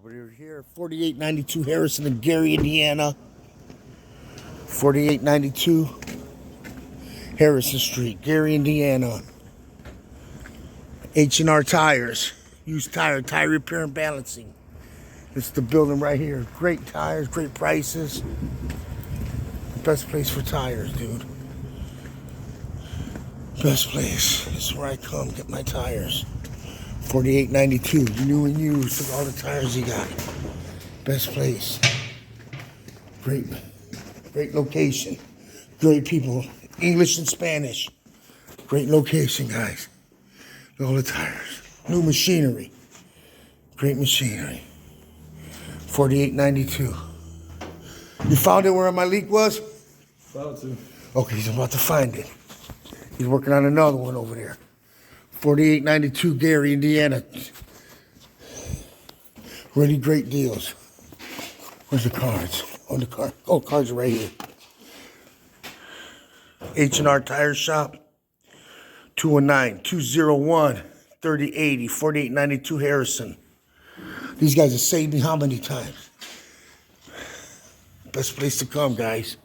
We're here, 4892 Harrison in Gary, Indiana. 4892 Harrison Street, Gary, Indiana. H&R Tires. Used tire repair and balancing. It's the building right here. Great tires, great prices. Best place for tires, dude. Best place. This is where I come get my tires. 4892, new and used, with all the tires you got. Best place. Great location. Great people. English and Spanish. Great location, guys. All the tires. New machinery. Great machinery. 4892. You found it where my leak was? About to. Okay, he's about to find it. He's working on another one over there. 4892 Gary, Indiana. Really great deals. Where's the cards? Oh, the card. Oh, cards are right here. H&R Tire Shop. 219-201-3080. 4892 Harrison. These guys have saved me how many times? Best place to come, guys.